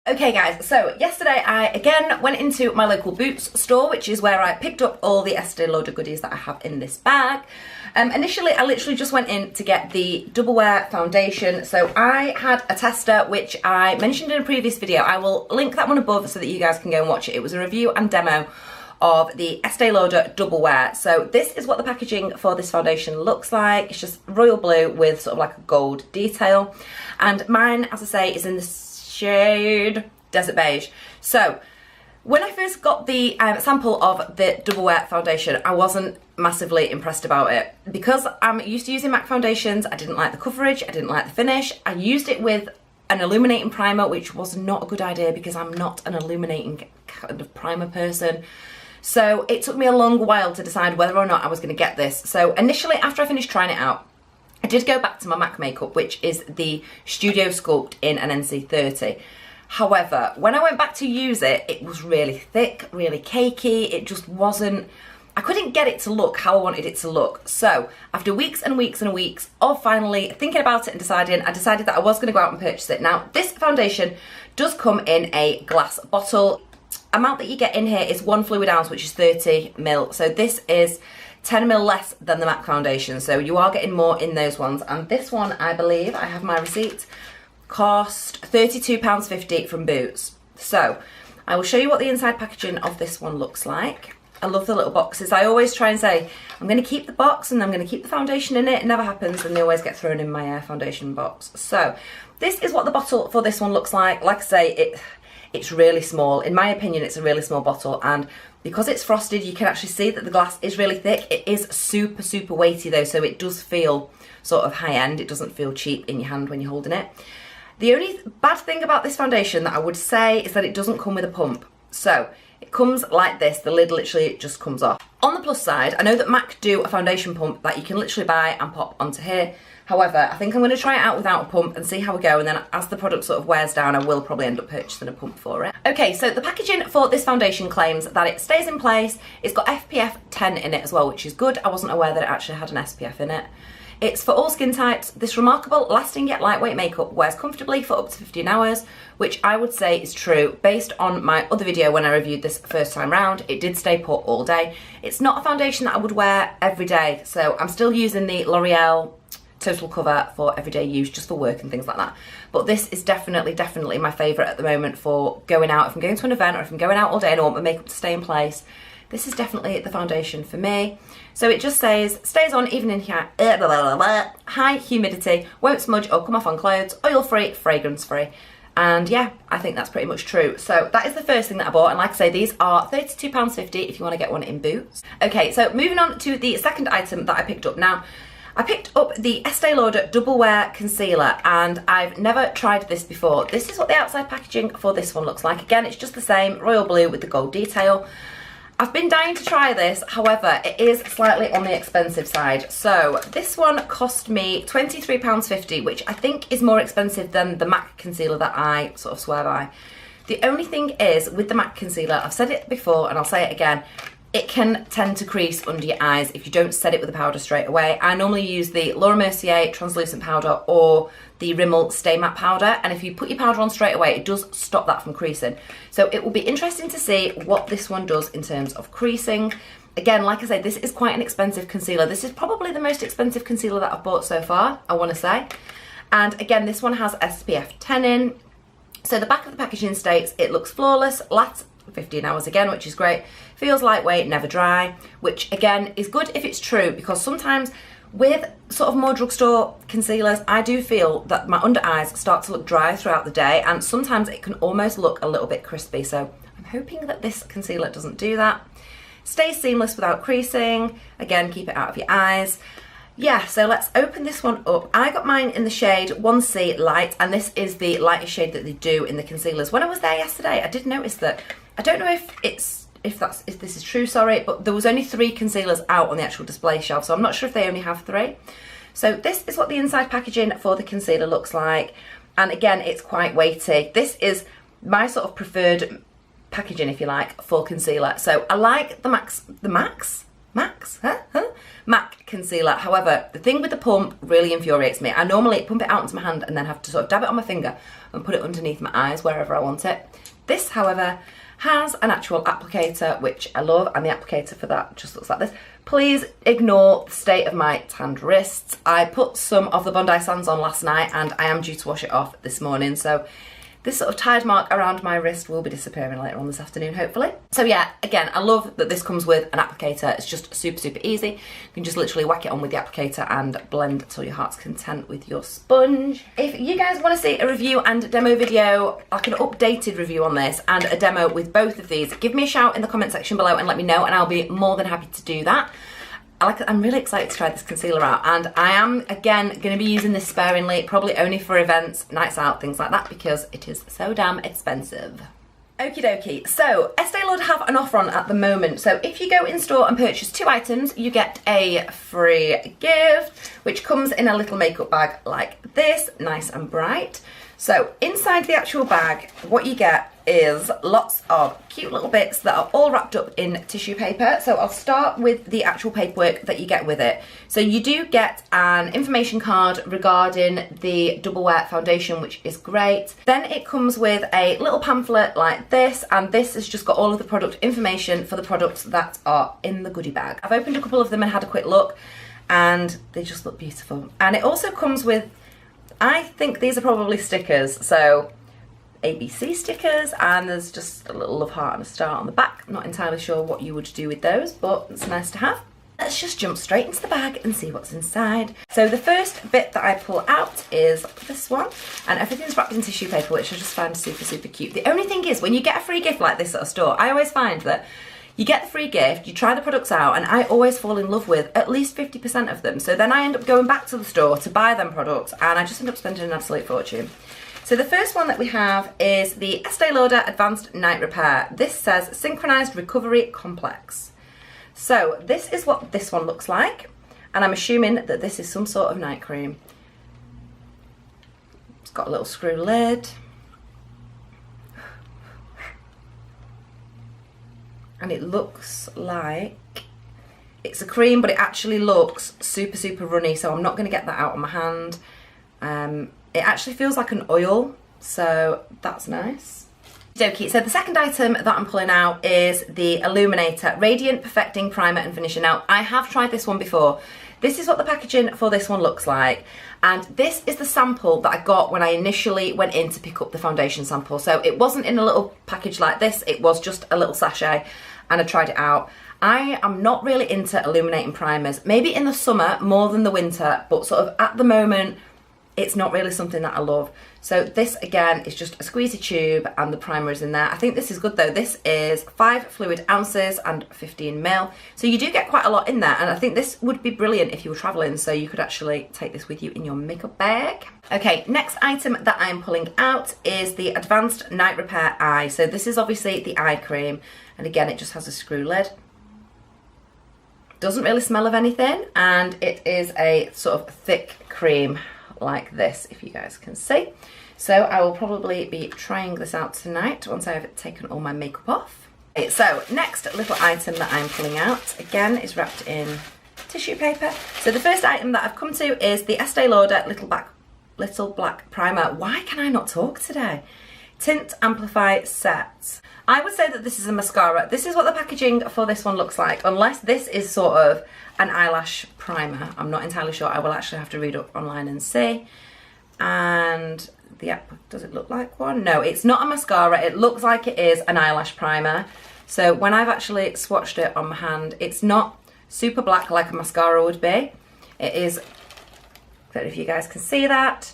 Okay guys, so yesterday I again went into my local Boots store, which is where I picked up all the Estee Lauder goodies that I have in this bag. Initially I literally just went in to get the Double Wear foundation. So I had a tester, which I mentioned in a previous video. I will link that one above so that you guys can go and watch it. It was a review and demo of the Estee Lauder Double Wear. So this is what the packaging for this foundation looks like. It's just royal blue with sort of like a gold detail. And mine, as I say, is in the shade Desert Beige. So when I first got the sample of the Double Wear foundation, I wasn't massively impressed about it. Because I'm used to using MAC foundations, I didn't like the coverage, I didn't like the finish. I used it with an illuminating primer, which was not a good idea because I'm not an illuminating kind of primer person. So it took me a long while to decide whether or not I was going to get this. So initially, after I finished trying it out, I did go back to my MAC makeup, which is the Studio Sculpt in an NC30. However, when I went back to use it, it was really thick, really cakey. It just wasn't, I couldn't get it to look how I wanted it to look. So after weeks and weeks and weeks of finally thinking about it and deciding, I decided that I was going to go out and purchase it. Now, this foundation does come in a glass bottle. Amount that you get in here is 1 fluid ounce, which is 30ml. So this is 10ml less than the MAC foundation. So you are getting more in those ones. And this one, I believe, I have my receipt, cost £32.50 from Boots. So I will show you what the inside packaging of this one looks like. I love the little boxes. I always try and say, I'm going to keep the box and I'm going to keep the foundation in it. It never happens and they always get thrown in my foundation box. So this is what the bottle for this one looks like. Like I say, it's really small. In my opinion, it's a really small bottle, and because it's frosted, you can actually see that the glass is really thick. It is super, super weighty though, so it does feel sort of high-end. It doesn't feel cheap in your hand when you're holding it. The only bad thing about this foundation that I would say is that it doesn't come with a pump. So it comes like this, the lid literally just comes off. On the plus side, I know that MAC do a foundation pump that you can literally buy and pop onto here. However, I think I'm going to try it out without a pump and see how we go, and then as the product sort of wears down, I will probably end up purchasing a pump for it. Okay, so the packaging for this foundation claims that it stays in place. It's got SPF 10 in it as well, which is good. I wasn't aware that it actually had an SPF in it. It's for all skin types. This remarkable, lasting yet lightweight makeup wears comfortably for up to 15 hours, which I would say is true. Based on my other video when I reviewed this first time round, it did stay put all day. It's not a foundation that I would wear every day, so I'm still using the L'Oreal Total Cover for everyday use, just for work and things like that. But this is definitely my favourite at the moment for going out. If I'm going to an event or if I'm going out all day and I want my makeup to stay in place, this is definitely the foundation for me. So it just says, stays on even in high humidity, won't smudge or come off on clothes, oil-free, fragrance-free. And yeah, I think that's pretty much true. So that is the first thing that I bought. And like I say, these are £32.50 if you want to get one in Boots. Okay, so moving on to the second item that I picked up. Now, I picked up the Estee Lauder Double Wear Concealer, and I've never tried this before. This is what the outside packaging for this one looks like. Again, it's just the same, royal blue with the gold detail. I've been dying to try this, however, it is slightly on the expensive side. So this one cost me £23.50, which I think is more expensive than the MAC concealer that I sort of swear by. The only thing is, with the MAC concealer, I've said it before and I'll say it again, it can tend to crease under your eyes if you don't set it with the powder straight away. I normally use the Laura Mercier translucent powder or the Rimmel Stay Matte powder, and if you put your powder on straight away, it does stop that from creasing. So it will be interesting to see what this one does in terms of creasing. Again, like I said, this is quite an expensive concealer. This is probably the most expensive concealer that I've bought so far, I want to say. And again, this one has SPF 10 in. So the back of the packaging states, it looks flawless, lasts 15 hours again, which is great. Feels lightweight, never dry, which again is good if it's true, because sometimes with sort of more drugstore concealers, I do feel that my under eyes start to look dry throughout the day, and sometimes it can almost look a little bit crispy. So I'm hoping that this concealer doesn't do that. Stays seamless without creasing. Again, keep it out of your eyes. Yeah, so let's open this one up. I got mine in the shade 1C Light, and this is the lightest shade that they do in the concealers. When I was there yesterday, I did notice that, I don't know if this is true, sorry, but there was only 3 concealers out on the actual display shelf, so I'm not sure if they only have 3. So this is what the inside packaging for the concealer looks like, and again, it's quite weighty. This is my sort of preferred packaging, if you like, for concealer. So I like the MAC concealer. However, the thing with the pump really infuriates me. I normally pump it out into my hand and then have to sort of dab it on my finger and put it underneath my eyes wherever I want it. This, however, has an actual applicator, which I love, and the applicator for that just looks like this. Please ignore the state of my tanned wrists. I put some of the Bondi Sands on last night and I am due to wash it off this morning, so this sort of tide mark around my wrist will be disappearing later on this afternoon, hopefully. So yeah, again, I love that this comes with an applicator. It's just super, super easy. You can just literally whack it on with the applicator and blend till your heart's content with your sponge. If you guys want to see a review and demo video, like an updated review on this and a demo with both of these, give me a shout in the comment section below and let me know, and I'll be more than happy to do that. I'm really excited to try this concealer out, and I am, again, going to be using this sparingly, probably only for events, nights out, things like that, because it is so damn expensive. Okie dokie, so Estee Lauder have an offer on at the moment, so if you go in store and purchase 2 items, you get a free gift, which comes in a little makeup bag like this, nice and bright. So inside the actual bag, what you get is lots of cute little bits that are all wrapped up in tissue paper. So I'll start with the actual paperwork that you get with it. So you do get an information card regarding the Double Wear foundation, which is great. Then it comes with a little pamphlet like this, and this has just got all of the product information for the products that are in the goodie bag. I've opened a couple of them and had a quick look, and they just look beautiful. And it also comes with, I think these are probably stickers, so ABC stickers, and there's just a little love heart and a star on the back. I'm not entirely sure what you would do with those, but it's nice to have. Let's just jump straight into the bag and see what's inside. So the first bit that I pull out is this one, and everything's wrapped in tissue paper, which I just find super, super cute. The only thing is, when you get a free gift like this at a store, I always find that you get the free gift, you try the products out, and I always fall in love with at least 50% of them. So then I end up going back to the store to buy them products, and I just end up spending an absolute fortune. So the first one that we have is the Estee Lauder Advanced Night Repair. This says Synchronized Recovery Complex. So this is what this one looks like, and I'm assuming that this is some sort of night cream. It's got a little screw lid. And it looks like it's a cream, but it actually looks super, super runny, so I'm not going to get that out on my hand. It actually feels like an oil, so that's nice. Okie, so the second item that I'm pulling out is the Illuminator Radiant Perfecting Primer and Finisher. Now, I have tried this one before. This is what the packaging for this one looks like, and this is the sample that I got when I initially went in to pick up the foundation sample. So it wasn't in a little package like this, it was just a little sachet, and I tried it out. I am not really into illuminating primers, maybe in the summer more than the winter, but sort of at the moment, it's not really something that I love. So this, again, is just a squeezy tube and the primer is in there. I think this is good though. This is 5 fluid ounces and 15 ml. So you do get quite a lot in there, and I think this would be brilliant if you were traveling, so you could actually take this with you in your makeup bag. Okay, next item that I'm pulling out is the Advanced Night Repair Eye. So this is obviously the eye cream, and again, it just has a screw lid. Doesn't really smell of anything, and it is a sort of thick cream like this, if you guys can see. So I will probably be trying this out tonight once I've taken all my makeup off. Okay, so next little item that I'm pulling out, again, is wrapped in tissue paper. So the first item that I've come to is the Estee Lauder Little Black Primer. Why can I not talk today? Tint Amplify Set. I would say that this is a mascara. This is what the packaging for this one looks like, unless this is sort of an eyelash primer. I'm not entirely sure. I will actually have to read up online and see. And the app, does it look like one? No, it's not a mascara. It looks like it is an eyelash primer. So when I've actually swatched it on my hand, it's not super black like a mascara would be. It is, I don't know if you guys can see that.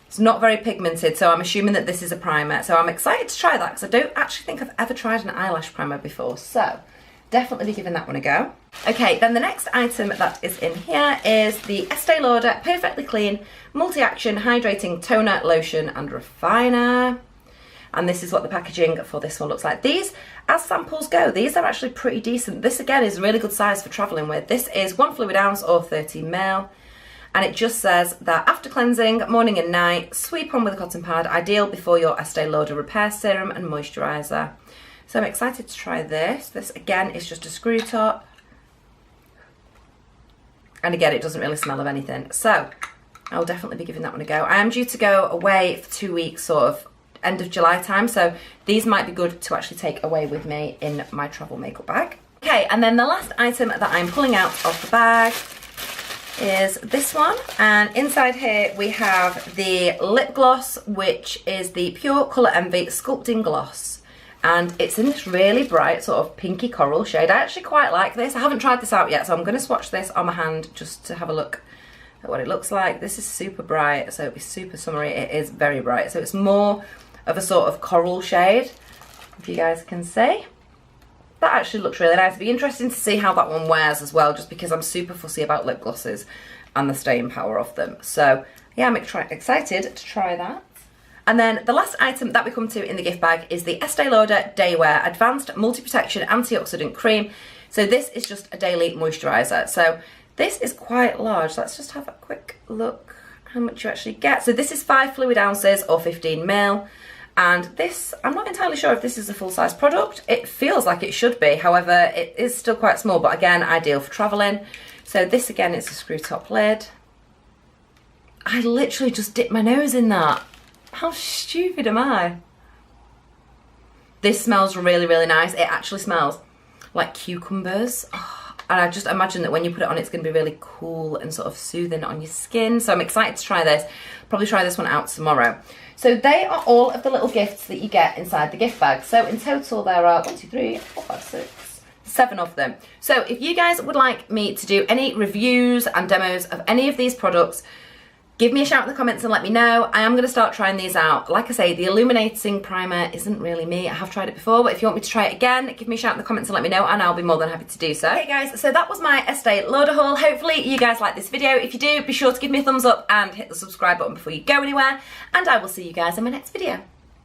It's not very pigmented, so I'm assuming that this is a primer. So I'm excited to try that because I don't actually think I've ever tried an eyelash primer before. So definitely be giving that one a go. Okay, then the next item that is in here is the Estee Lauder Perfectly Clean Multi-Action Hydrating Toner, Lotion and Refiner. And this is what the packaging for this one looks like. These, as samples go, these are actually pretty decent. This again is a really good size for traveling with. This is 1 fluid ounce or 30 ml. And it just says that after cleansing, morning and night, sweep on with a cotton pad, ideal before your Estee Lauder Repair Serum and Moisturiser. So I'm excited to try this. This again is just a screw top, And again, it doesn't really smell of anything. So I'll definitely be giving that one a go. I am due to go away for 2 weeks, sort of end of July time. So these might be good to actually take away with me in my travel makeup bag. Okay, and then the last item that I'm pulling out of the bag is this one. And inside here we have the lip gloss, which is the Pure Colour Envy Sculpting Gloss. And it's in this really bright sort of pinky coral shade. I actually quite like this. I haven't tried this out yet, so I'm going to swatch this on my hand just to have a look at what it looks like. This is super bright, so it'll be super summery. It is very bright. So it's more of a sort of coral shade, if you guys can see. That actually looks really nice. It'd be interesting to see how that one wears as well, just because I'm super fussy about lip glosses and the staying power of them. So yeah, I'm excited to try that. And then the last item that we come to in the gift bag is the Estee Lauder Day Wear Advanced Multi-Protection Antioxidant Cream. So this is just a daily moisturiser. So this is quite large. Let's just have a quick look how much you actually get. So this is 5 fluid ounces or 15 ml. And this, I'm not entirely sure if this is a full-size product. It feels like it should be. However, it is still quite small, but again, ideal for travelling. So this again is a screw top lid. I literally just dipped my nose in that. How stupid am I? This smells really, really nice. It actually smells like cucumbers. Oh, and I just imagine that when you put it on, it's going to be really cool and sort of soothing on your skin. So I'm excited to try this. Probably try this one out tomorrow. So they are all of the little gifts that you get inside the gift bag. So in total there are 1, 2, 3, 4, 5, 6, 7 of them. So if you guys would like me to do any reviews and demos of any of these products, give me a shout in the comments and let me know. I am going to start trying these out. Like I say, the illuminating primer isn't really me. I have tried it before, but if you want me to try it again, give me a shout in the comments and let me know, and I'll be more than happy to do so. Okay guys, so that was my Estee Lauder haul. Hopefully you guys like this video. If you do, be sure to give me a thumbs up and hit the subscribe button before you go anywhere, and I will see you guys in my next video.